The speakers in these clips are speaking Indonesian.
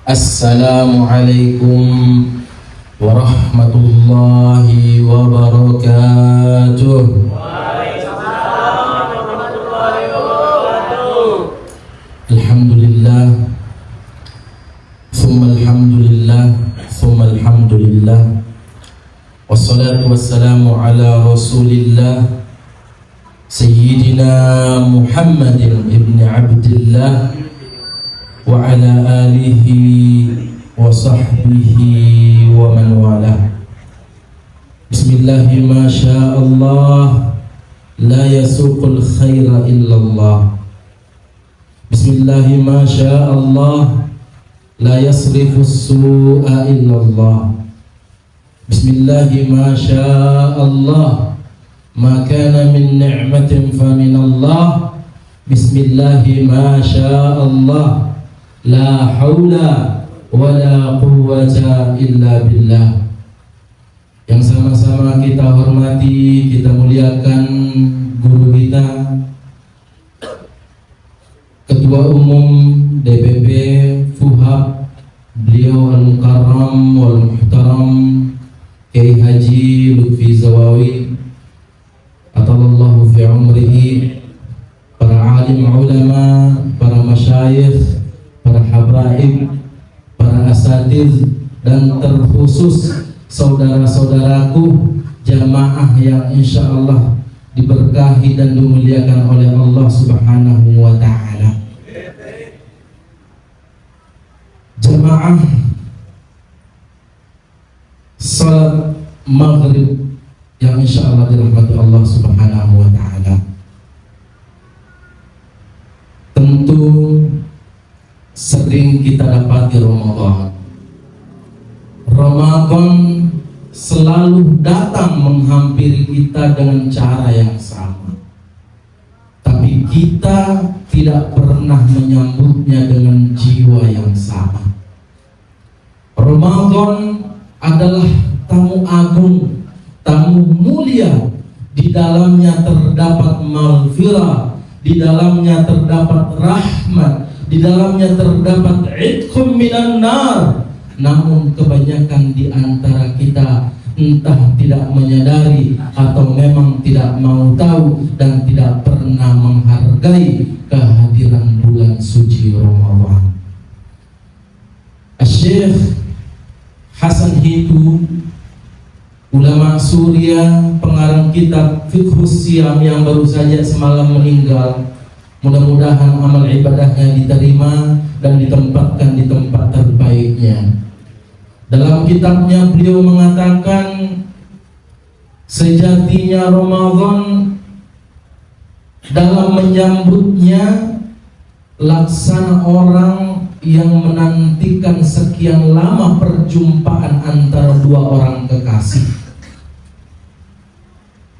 Assalamualaikum warahmatullahi wabarakatuh. Waalaikumsalam warahmatullahi wabarakatuh. Alhamdulillah, thumma alhamdulillah, wassalatu wassalamu ala rasulillah Sayyidina Muhammadin ibn Abdillah wa ala alihi wa sahbihi wa man walah. Bismillahi ma sya'allah, la yasuqul khaira illallah. Bismillahi ma sya'allah, la yasrifus su'a illallah. Bismillahi ma sya'allah, ma kana min ni'matin fa min Allah. Bismillahi ma sya'allah, la haula wa la quwwata illa billah. Yang sama-sama kita hormati, kita muliakan guru kita, Ketua Umum DPP Fuhab, beliau Al-Mukarram wal Muhtaram Kiai Haji Lutfi Zawawi, atallahu fi umrihi, para alim ulama, para masyayikh, para habaib, para asatiz, dan terkhusus saudara-saudaraku jamaah yang insya Allah diberkahi dan dimuliakan oleh Allah Subhanahu wa ta'ala. Jamaah salat maghrib yang insya Allah dirahmati Allah Subhanahu wa ta'ala. Tentu sering kita dapati Ramadan selalu datang menghampiri kita dengan cara yang sama, tapi kita tidak pernah menyambutnya dengan jiwa yang sama. Ramadan adalah tamu agung, tamu mulia. Di dalamnya terdapat maghfirah, di dalamnya terdapat rahmat, di dalamnya terdapat idqum minan nar. Namun kebanyakan di antara kita entah tidak menyadari atau memang tidak mau tahu dan tidak pernah menghargai kehadiran bulan suci Ramadan. Syekh Hasan Hitu, ulama Suriah, pengarang kitab Fiqhus Siyam yang baru saja semalam meninggal, mudah-mudahan amal ibadahnya diterima dan ditempatkan di tempat terbaiknya. Dalam kitabnya beliau mengatakan, sejatinya Ramadan dalam menyambutnya laksana orang yang menantikan sekian lama perjumpaan antara dua orang kekasih.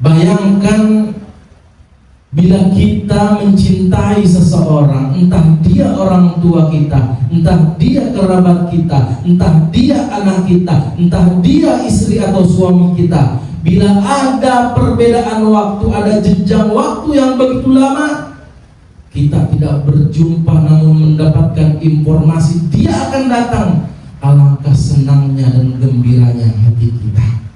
Bayangkan bila kita mencintai seseorang, entah dia orang tua kita, entah dia kerabat kita, entah dia anak kita, entah dia istri atau suami kita, bila ada perbedaan waktu, ada jenjang waktu yang begitu lama, kita tidak berjumpa namun mendapatkan informasi dia akan datang, alangkah senangnya dan gembiranya hati kita.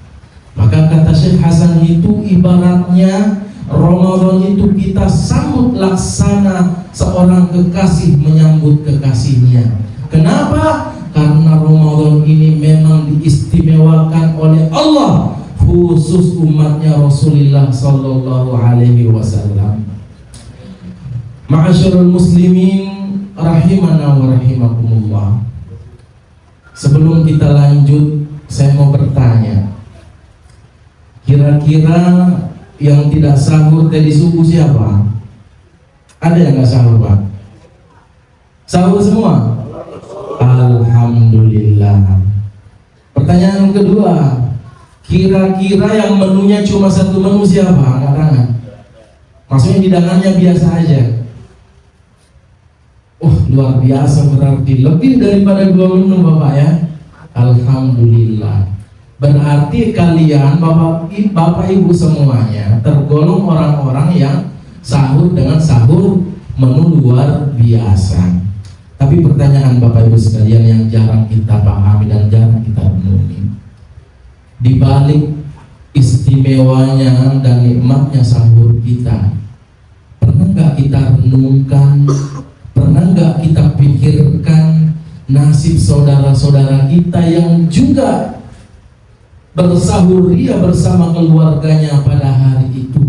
Maka kata Syekh Hasan itu, ibaratnya Ramadan itu kita sambut laksana seorang kekasih menyambut kekasihnya. Kenapa? Karena Ramadan ini memang diistimewakan oleh Allah khusus umatnya Rasulullah sallallahu alaihi wasallam. Ma'asyiral muslimin rahimana wa rahimakumullah. Sebelum kita lanjut, saya mau bertanya, kira-kira yang tidak sahur tadi subuh siapa? Ada yang nggak sahur, Pak? Sahur semua? Alhamdulillah. Pertanyaan kedua, kira-kira yang menunya cuma satu menu siapa? Angkat tangan. Maksudnya hidangannya biasa aja. Luar biasa, berarti lebih daripada 2 menu, Bapak ya. Alhamdulillah. Berarti kalian Bapak Ibu semuanya tergolong orang-orang yang sahur dengan sahur menu luar biasa. Tapi pertanyaan Bapak Ibu sekalian yang jarang kita pahami dan jarang kita renungi, di balik istimewanya dan nikmatnya sahur kita, pernah nggak kita renungkan, pernah nggak kita pikirkan nasib saudara-saudara kita yang juga bersahur ria bersama keluarganya pada hari itu?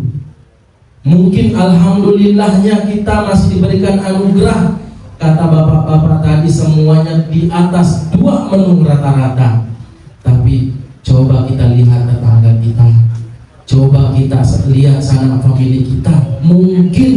Mungkin alhamdulillahnya kita masih diberikan anugerah, kata bapak-bapak tadi, semuanya di atas 2 menu rata-rata. Tapi coba kita lihat tetangga kita, coba kita lihat sanak famili kita. Mungkin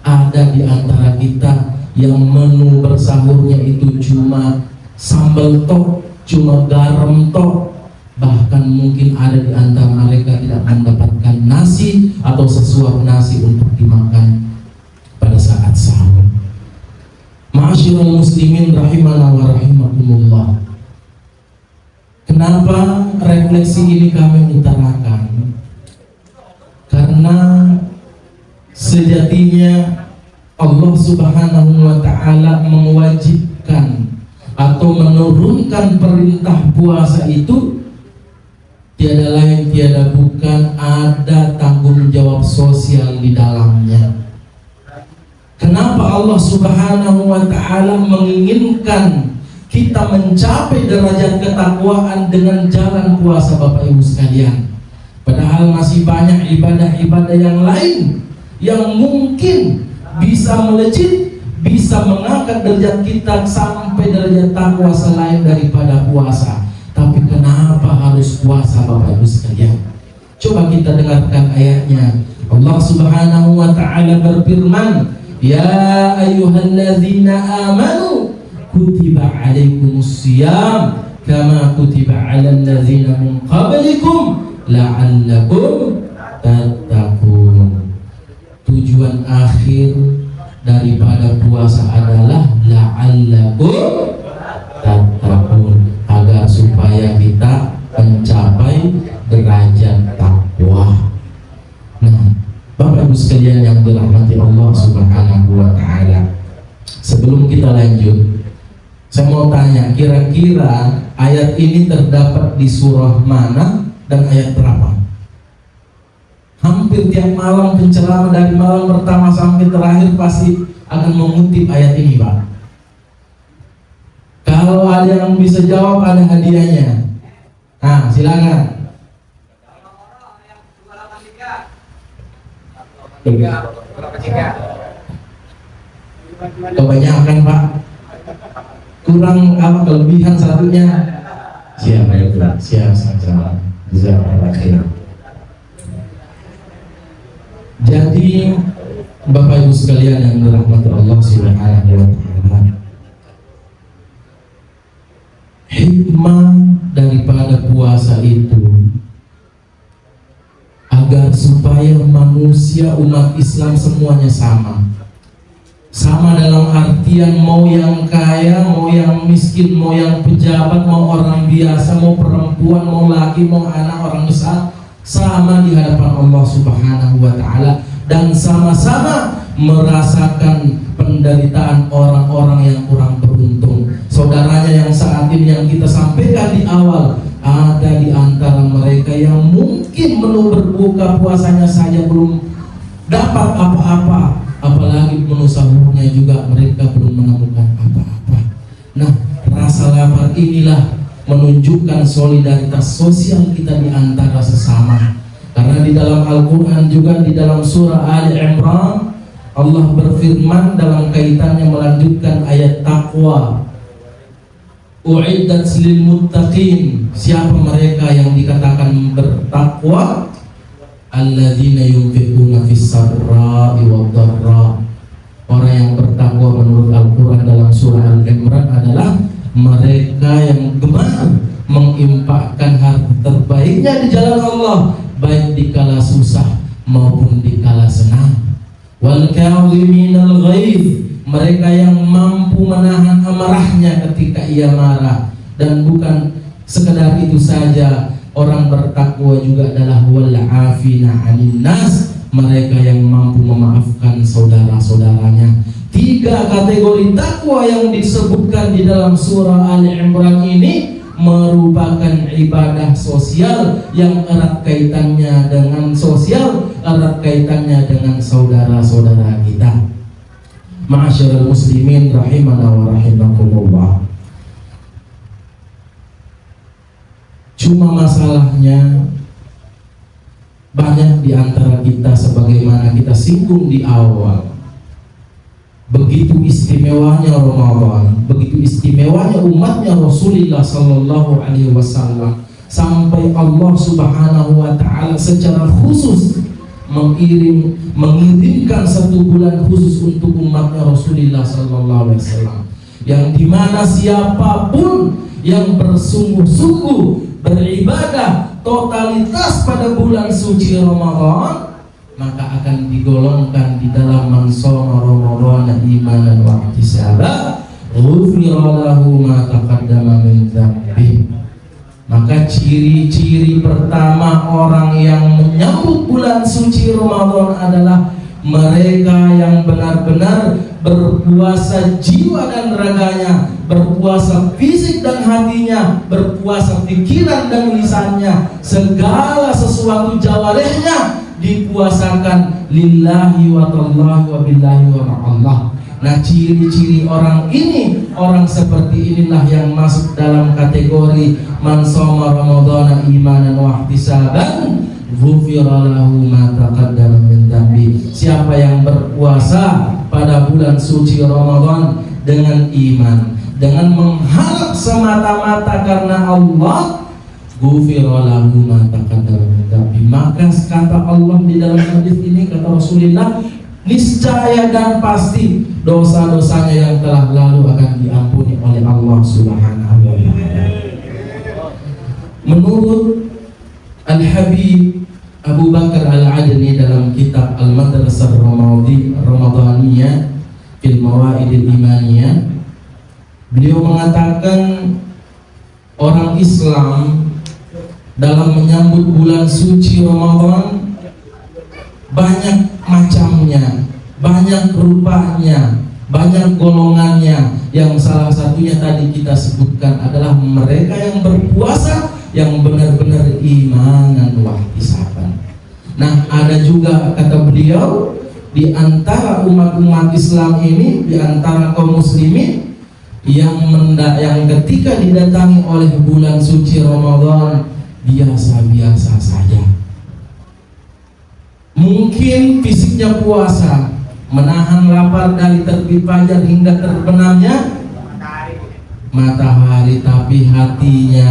ada di antara kita yang menu bersahurnya itu cuma sambal tok, cuma garam tok. Bahkan mungkin ada di antara mereka tidak mendapatkan nasi atau sesuap nasi untuk dimakan pada saat sahur. Ma'asyiral muslimin rahimana wa rahimakumullah. Kenapa refleksi ini kami utarakan? Karena sejatinya Allah Subhanahu wa ta'ala mewajibkan atau menurunkan perintah puasa itu tiada lain tiada bukan ada tanggung jawab sosial di dalamnya. Kenapa Allah Subhanahu wa ta'ala menginginkan kita mencapai derajat ketakwaan dengan jalan puasa, Bapak Ibu sekalian? Padahal masih banyak ibadah-ibadah yang lain yang mungkin bisa melejit, bisa mengangkat derajat kita sampai derajat takwa selain daripada puasa. Tapi kenapa harus puasa, Bapak Ibu sekalian? Coba kita dengarkan ayatnya. Allah Subhanahu wa ta'ala berfirman, ya ayyuhalladzina amanu kutiba alaikumus siyam kama kutiba alal ladzina min qablikum la'allakum tattaqun. Tujuan akhir daripada puasa adalah la'allakum tattaqun, agar supaya kita mencapai derajat takwa. Nah, Bapak Ibu sekalian yang dirahmati Allah Subhanahu wa ta'ala, sebelum kita lanjut, saya mau tanya, kira-kira ayat ini terdapat di surah mana dan ayat berapa? Hampir tiap malam penceramah dari malam pertama sampai terakhir pasti akan mengutip ayat ini, Pak. Kalau ada yang bisa jawab, ada hadiahnya. Nah, silakan. Kebanyakan, Pak. Kurang apa kelebihan satunya? Siap, itu. Siap saja. Jadi Bapak Ibu sekalian yang dirahmati Allah Subhanahu wa ta'ala, hikmah daripada puasa itu agar supaya manusia umat Islam semuanya sama dalam artian mau yang kaya, mau yang miskin, mau yang pejabat, mau orang biasa, mau perempuan, mau laki, mau anak, orang besar, sama di hadapan Allah Subhanahu wa ta'ala, dan sama-sama merasakan penderitaan orang-orang yang kurang beruntung. Saudaranya yang saat ini yang kita sampaikan di awal, ada di antara mereka yang mungkin menu berbuka puasanya saja belum dapat apa-apa, apalagi menu sahurnya juga mereka belum menemukan apa-apa. Nah, rasa lapar inilah menunjukkan solidaritas sosial kita di antara sesama. Karena di dalam Al-Quran juga di dalam surah Ali Imran, Allah berfirman dalam kaitannya melanjutkan ayat takwa, u'iddat lil muttaqin. Siapa mereka yang dikatakan bertakwa? Alladzina yunfiquna fis sarra'i wad dharra. Orang yang bertakwa menurut Al-Quran dalam surah Al-Imran adalah mereka yang gemar menginfakkan harta terbaiknya di jalan Allah, baik di kala susah maupun di kala senang. Wal kadhiminal ghaidh, mereka yang mampu menahan amarahnya ketika ia marah. Dan bukan sekedar itu saja, orang bertakwa juga adalah wal afina 'anil nas, mereka yang mampu memaafkan saudara-saudaranya. Tiga kategori takwa yang disebutkan di dalam surah Ali Imran ini merupakan ibadah sosial yang erat kaitannya dengan sosial, erat kaitannya dengan saudara-saudara kita. Ma'asyiral muslimin rahimana wa rahimakumullah. Cuma masalahnya banyak di antara kita, sebagaimana kita singgung di awal, begitu istimewanya Ramadan, begitu istimewanya umatnya Rasulullah Sallallahu Alaihi Wasallam, sampai Allah Subhanahu Wa Taala secara khusus mengirimkan satu bulan khusus untuk umatnya Rasulullah Sallallahu Alaihi Wasallam, yang dimana siapapun yang bersungguh-sungguh beribadah totalitas pada bulan suci Ramadan, maka akan digolongkan di dalam man shoma Ramadhana imanan wa ihtisaban ghufira lahu ma taqaddama min dzambi. Maka ciri-ciri pertama orang yang menyambut bulan suci Ramadan adalah mereka yang benar-benar berpuasa jiwa dan raganya, berpuasa fisik dan hatinya, berpuasa pikiran dan lisannya, segala sesuatu jawarihnya dipuasakan lillahi wa tallahi wa billahi wa ma'allah. Nah, ciri-ciri orang ini, orang seperti inilah yang masuk dalam kategori man shoma ramadhana imanan wa ihtisaban ghufira lahu ma taqaddama min dzambi. Siapa yang berpuasa pada bulan suci Ramadan dengan iman, dengan mengharap semata-mata karena Allah, ghufira lahu ma taqaddama min dzambi. Maka kata Allah di dalam hadis ini, kata Rasulullah, niscaya dan pasti dosa-dosanya yang telah lalu akan diampuni oleh Allah Subhanahu wa taala. Menurut Al-Habib Abu Bakar Al-Adni dalam kitab Al-Madrasah Ramadaniyah fil Mawaidil Imaniyah, beliau mengatakan orang Islam dalam menyambut bulan suci Ramadan banyak macamnya, banyak rupanya, banyak golongannya. Yang salah satunya tadi kita sebutkan adalah mereka yang berpuasa yang benar-benar imanan wa ihtisaban. Nah, ada juga kata beliau di antara umat-umat Islam ini, di antara kaum muslimin yang ketika didatangi oleh bulan suci Ramadan biasa-biasa saja. Mungkin fisiknya puasa, menahan lapar dari terbit fajar hingga terbenamnya matahari, tapi hatinya,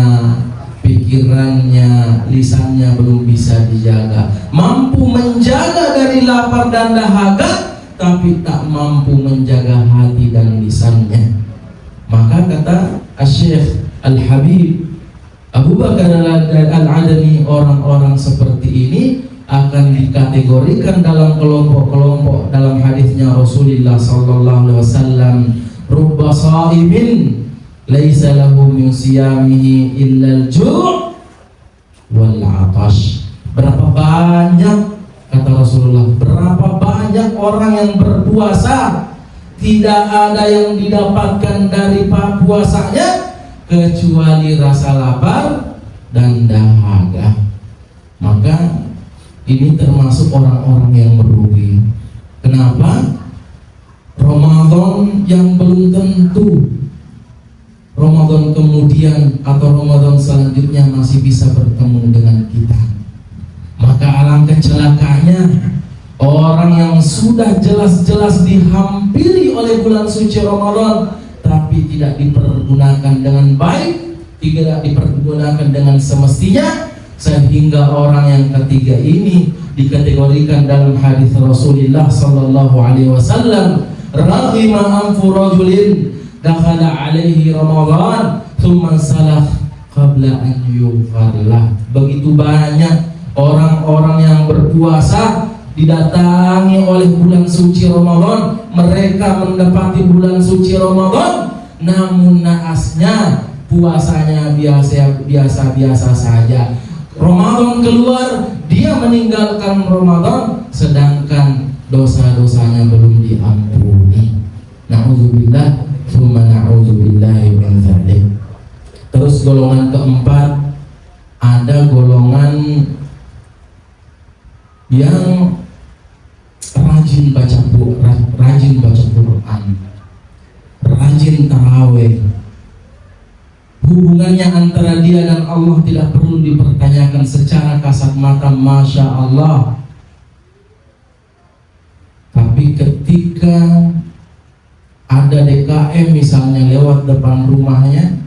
pikirannya, lisannya belum bisa dijaga. Mampu menjaga dari lapar dan dahaga, tapi tak mampu menjaga hati dan lisannya. Maka kata Syekh Al-Habib Abu Bakar Al-Adni, orang-orang seperti ini akan dikategorikan dalam kelompok-kelompok dalam hadisnya Rasulullah sallallahu alaihi wasallam, rubba shaimin laisa lahu min siyamihi illa al-ju' wal 'atash. Berapa banyak, kata Rasulullah, berapa banyak orang yang berpuasa tidak ada yang didapatkan dari puasanya kecuali rasa lapar dan dahaga. Maka ini termasuk orang-orang yang merugi. Kenapa? Ramadan yang belum tentu Ramadan kemudian atau Ramadan selanjutnya masih bisa bertemu dengan kita. Maka alangkah celakanya orang yang sudah jelas-jelas dihampiri oleh bulan suci Ramadan tapi tidak dipergunakan dengan baik, tidak dipergunakan dengan semestinya, sehingga orang yang ketiga ini dikategorikan dalam hadis Rasulullah sallallahu alaihi wasallam, raghima anfu rajulin dakhala alaihi Ramadan thumma salah qabla an yughfarlah. Begitu banyak orang-orang yang berpuasa didatangi oleh bulan suci Ramadan, mereka mendapati bulan suci Ramadan, namun naasnya puasanya biasa-biasa saja. Ramadan keluar, dia meninggalkan Ramadan, sedangkan dosa-dosanya belum diampuni. Na'udzubillah, tsumma na'udzubillahi min dzalik. Terus golongan keempat, ada golongan yang rajin baca Quran, rajin tarawih. Hubungannya antara dia dan Allah tidak perlu dipertanyakan secara kasat mata, Masya Allah. Tapi ketika ada DKM misalnya lewat depan rumahnya,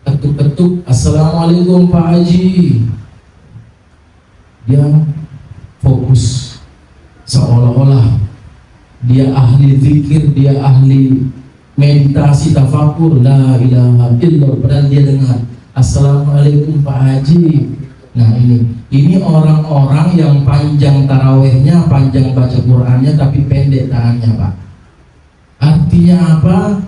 ketuk-ketuk, Assalamualaikum Pak Haji, dia fokus seolah-olah dia ahli zikir, dia ahli meditasi, tafakur, la ilaha illallah, padahal dia dengar Assalamualaikum Pak Haji. Nah ini orang-orang yang panjang tarawihnya, panjang baca Qurannya, tapi pendek tangannya, Pak. Artinya apa?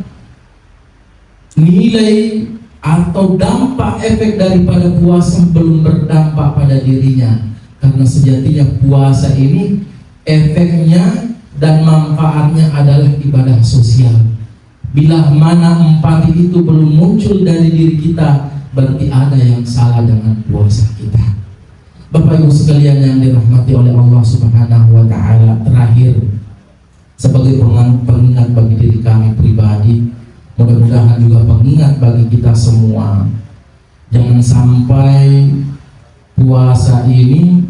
Nilai atau dampak efek daripada puasa belum berdampak pada dirinya, karena sejatinya puasa ini efeknya dan manfaatnya adalah ibadah sosial. Bila mana empati itu belum muncul dari diri kita, berarti ada yang salah dengan puasa kita. Bapak Ibu sekalian yang dirahmati oleh Allah Subhanahu wa taala, terakhir sebagai pengingat bagi diri kami pribadi, mudah-mudahan juga pengingat bagi kita semua, jangan sampai puasa ini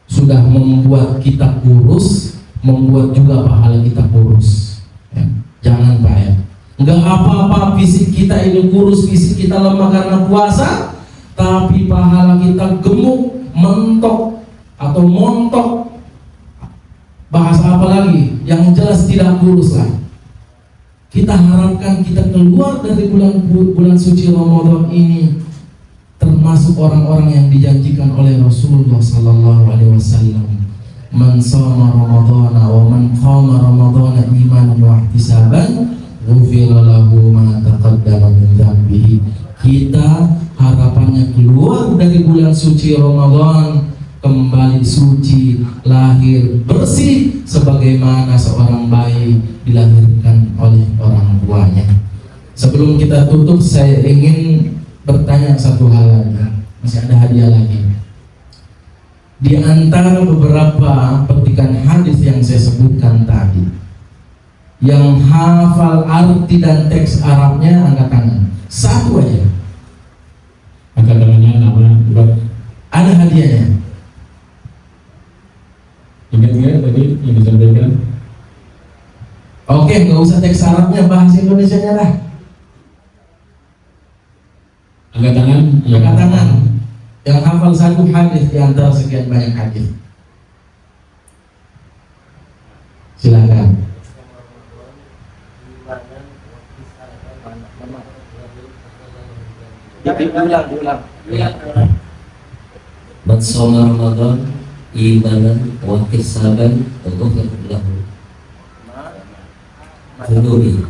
sudah membuat kita kurus, membuat juga pahala kita kurus. Ya, jangan Pak ya. Enggak apa-apa fisik kita ini kurus, fisik kita lemah karena puasa, tapi pahala kita gemuk, mentok atau montok, bahasa apa lagi, yang jelas tidak kurus lah. Kita harapkan kita keluar dari bulan suci Ramadan ini termasuk orang-orang yang dijanjikan oleh Rasulullah sallallahu alaihi wasallam. Man shoma Ramadhana wa man qama Ramadhana imanan wa ihtisaban ghufira lahu ma taqaddama min dhanbihi. Kita harapannya keluar dari bulan suci Ramadan kembali suci, lahir bersih sebagaimana seorang bayi dilahirkan oleh orang tuanya. Sebelum kita tutup, saya ingin bertanya satu hal lagi. Masih ada hadiah lagi. Di antara beberapa petikan hadis yang saya sebutkan tadi, yang hafal arti dan teks Arabnya angkat tangan. Satu aja. Angkat tangannya, nama, buat. Ada hadiahnya. Ingat nggak tadi yang disampaikan? Oke, nggak usah teks Arabnya, bahasa Indonesianya dah. Angkat tangan. Angkat tangan. Yang hafal satu hadis di antara sekian banyak hadis. Silakan. Diulang. Man shoma Ramadan imanan wa ihtisaban ghufira lahu dzunubi.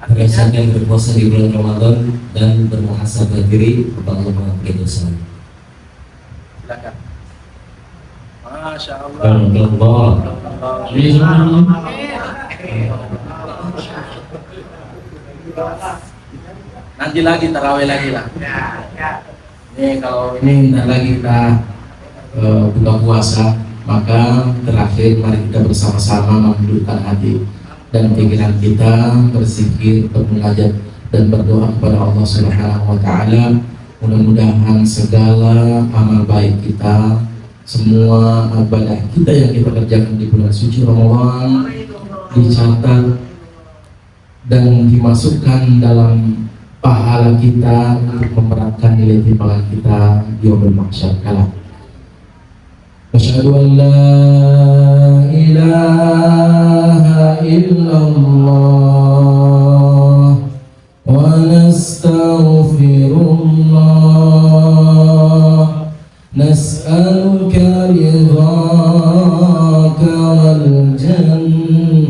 Berdasarkan berpuasa di bulan Ramadan dan bermuhasabah diri kepada Allah mengampuni dosa. Silakan. Masya Allah. Allah. Nanti lagi tarawih lagi lah. Ini kalau ini bentar lagi kita buka puasa, maka terakhir mari kita bersama-sama memundurkan hati dan pikiran kita, berzikir, bermunajat dan berdoa kepada Allah Subhanahu wa taala. Mudah-mudahan segala amal baik kita, semua ibadah kita yang kita kerjakan di bulan suci Ramadan dicatat dan dimasukkan dalam pahala kita untuk memberatkan nilai timbangan kita di yaumul mahsyar kelak. Asyhadu an la ilaha illallah wa nastaghfirullah nas'aluka ridhaka wal jannah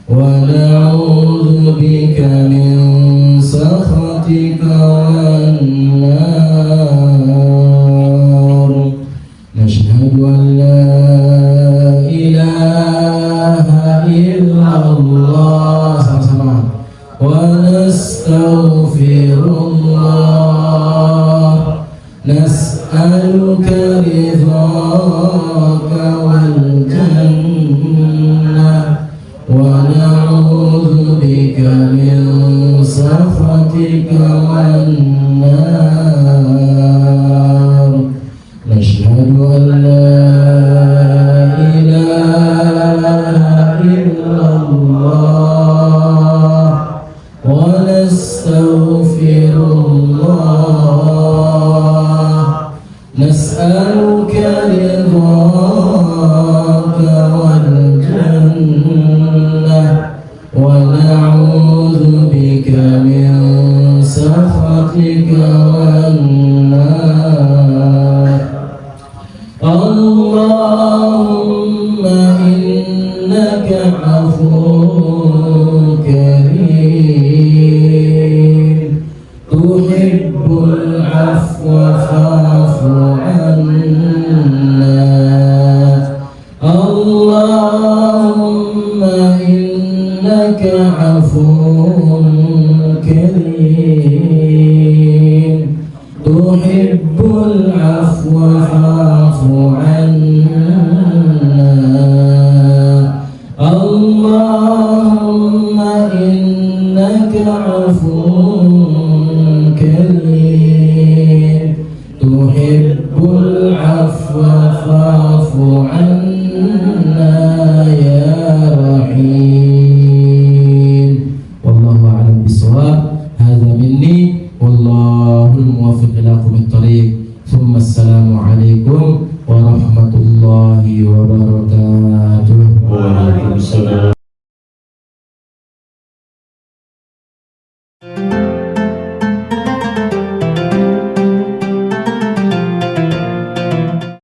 wa na'udzu bika min sakhatika wan nar. Nashhadu an la ilaha ونستغفر الله نسألك رضاك والجنة ونعوذ بك من سخطك والنار نشهد أن لا إله إلا الله ونستغفر الله نسألك رضاك والجنة ونعوذ بك من سخطك والنار اللهم إنك عفو كريم تحب العفو فاعف عنا اللهم إنك عفو كريم تحب العفو فاعف عنا اللهم إنك عفو